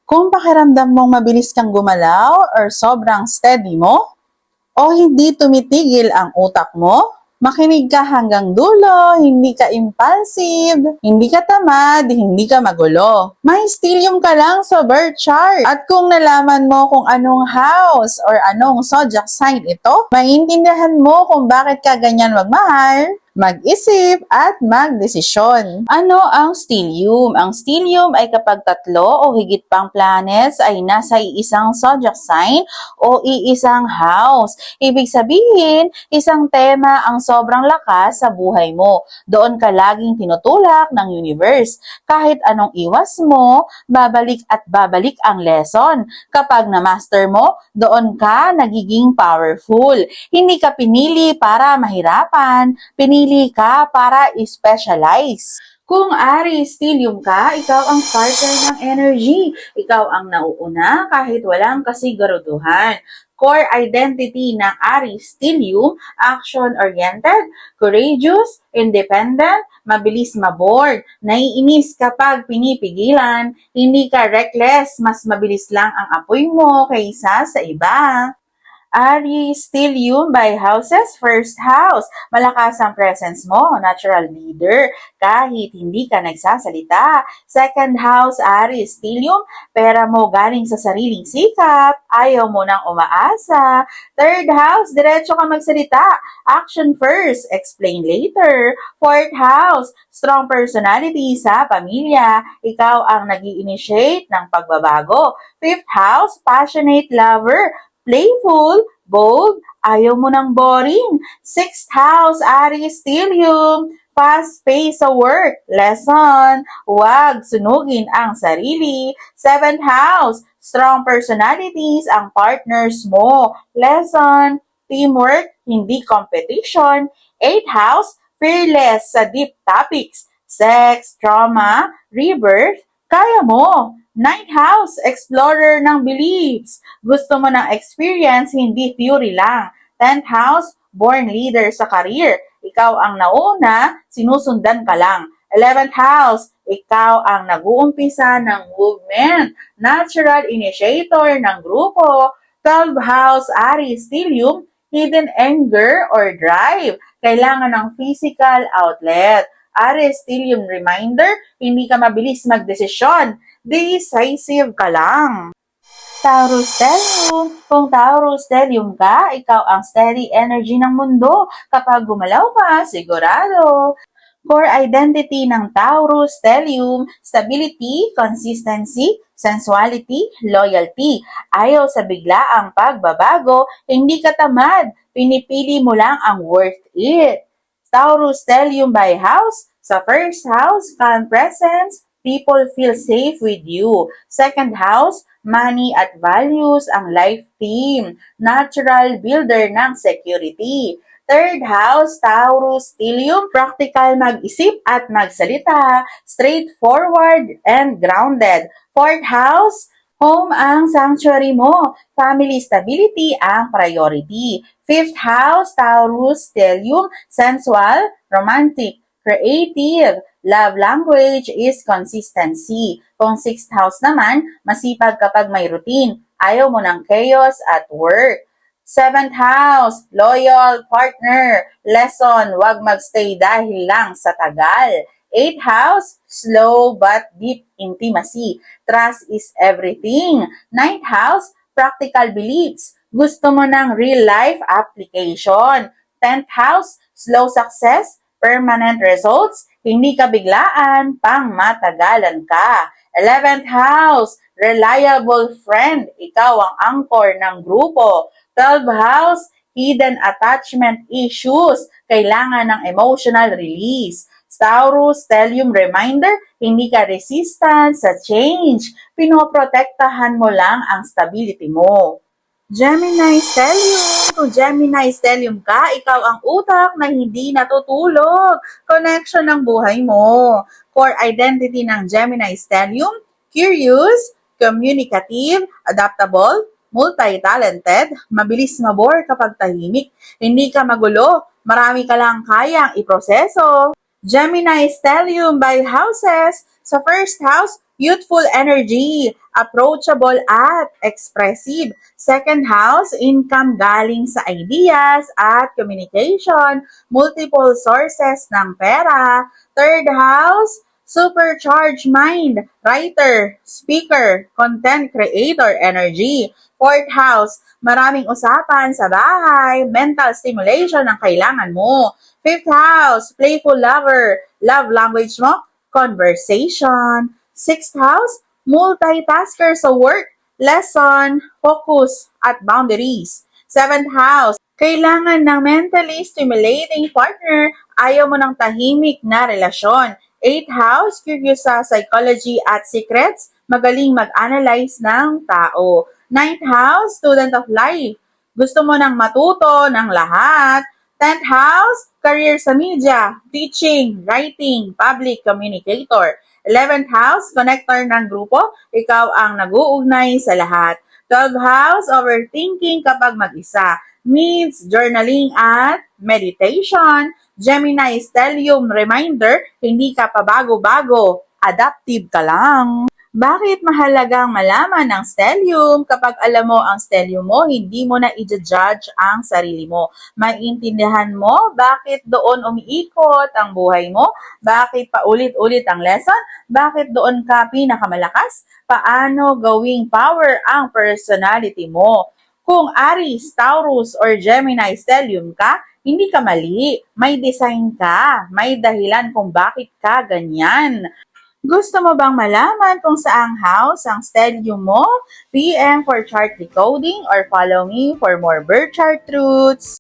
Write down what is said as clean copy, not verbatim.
Kung pakiramdam mong mabilis kang gumalaw or sobrang steady mo, o hindi tumitigil ang utak mo, makinig ka hanggang dulo, hindi ka impulsive, hindi ka tamad, hindi ka magulo. May stellium ka lang sa birth chart. At kung nalaman mo kung anong house or anong zodiac sign ito, maintindihan mo kung bakit ka ganyan magmahal, mag-isip at magdesisyon. Ano ang stellium? Ang stellium ay kapag tatlo o higit pang planets ay nasa iisang zodiac sign o iisang house. Ibig sabihin, isang tema ang sobrang lakas sa buhay mo. Doon ka laging tinutulak ng universe. Kahit anong iwas mo, babalik at babalik ang lesson. Kapag na-master mo, doon ka nagiging powerful. Hindi ka pinili para mahirapan, pinili ka para i-specialize. Kung Aries stellium ka, ikaw ang starter ng energy. Ikaw ang nauuna kahit walang kasiguraduhan. Core identity ng Aries stellium, action-oriented, courageous, independent, mabilis maboard, naiinis kapag pinipigilan, hindi ka reckless, mas mabilis lang ang apoy mo kaysa sa iba. Aries stellium by houses, first house. Malakas ang presence mo, natural leader, kahit hindi ka nagsasalita. Second house, Aries stellium, pera mo galing sa sariling sikap, ayaw mo nang umaasa. Third house, diretso ka magsalita, action first, explain later. Fourth house, strong personality sa pamilya, ikaw ang nag-i-initiate ng pagbabago. Fifth house, passionate lover, playful, bold, ayaw mo ng boring. Sixth house, Aries stellium, fast pace sa work, lesson, huwag sunugin ang sarili. Seventh house, strong personalities ang partners mo, lesson, teamwork, hindi competition. Eighth house, fearless sa deep topics, sex, trauma, rebirth, kaya mo. Ninth house, explorer ng beliefs. Gusto mo ng experience, hindi theory lang. 10th house, born leader sa career. Ikaw ang nauna, sinusundan ka lang. 11th house, ikaw ang nag-uumpisa ng movement. Natural initiator ng grupo. 12th house, Aries stellium, hidden anger or drive. Kailangan ng physical outlet. Aries stellium reminder, hindi ka mabilis magdesisyon. Decisive ka lang. Taurus stellium. Kung Taurus stellium ka, ikaw ang steady energy ng mundo. Kapag gumalaw ka, sigurado. Core identity ng Taurus stellium, stability, consistency, sensuality, loyalty. Ayaw sa biglaang pagbabago, hindi ka tamad, pinipili mo lang ang worth it. Taurus stellium by house, sa first house, calm presence, people feel safe with you. Second house, money at values ang life theme. Natural builder ng security. Third house, Taurus stellium, practical mag-isip at magsalita, straightforward and grounded. Fourth house, home ang sanctuary mo. Family stability ang priority. Fifth house, Taurus stellium, sensual, romantic, creative. Love language is consistency. Kung sixth house naman, masipag kapag may routine. Ayaw mo ng chaos at work. Seventh house, loyal partner. Lesson, wag magstay dahil lang sa tagal. Eighth house, slow but deep intimacy. Trust is everything. Ninth house, practical beliefs. Gusto mo ng real life application. 10th house, slow success, permanent results, hindi ka biglaan, pang matagalan ka. 11th house, reliable friend, ikaw ang anchor ng grupo. 12th house, hidden attachment issues, kailangan ng emotional release. Taurus stellium reminder, hindi ka resistant sa change, pinoprotektahan mo lang ang stability mo. Gemini stellium. Kung Gemini stellium ka, ikaw ang utak na hindi natutulog. Connection ng buhay mo. Core identity ng Gemini stellium, curious, communicative, adaptable, multi-talented, mabilis mabore kapag tahimik, hindi ka magulo, marami ka lang kayang iproseso. Gemini stellium by houses. Sa first house, youthful energy, approachable at expressive. Second house, income galing sa ideas at communication, multiple sources ng pera. Third house, supercharged mind, writer, speaker, content creator energy. Fourth house, maraming usapan sa bahay, mental stimulation ang kailangan mo. Fifth house, playful lover, love language mo, conversation. Sixth house, multitasker sa work, lesson, focus, at boundaries. Seventh house, kailangan ng mentally stimulating partner, ayaw mo ng tahimik na relasyon. Eighth house, curious sa psychology at secrets, magaling mag-analyze ng tao. Ninth house, student of life, gusto mo nang matuto ng lahat. 10th house, career sa media, teaching, writing, public communicator. 11th house, connector ng grupo, ikaw ang nag-uugnay sa lahat. 12th house, overthinking kapag mag-isa, needs journaling at meditation. Gemini, stellium reminder, hindi ka pabago-bago, adaptive ka lang. Bakit mahalagang malaman ang stellium? Kapag alam mo ang stellium mo, hindi mo na i-judge ang sarili mo. Maintindihan mo bakit doon umiikot ang buhay mo, bakit paulit-ulit ang lesson, bakit doon ka pinakamalakas, paano gawing power ang personality mo. Kung Aries, Taurus, or Gemini stellium ka, hindi ka mali. May design ka. May dahilan kung bakit ka ganyan. Gusto mo bang malaman kung saang house ang stellium mo? PM for chart decoding or follow me for more birth chart truths.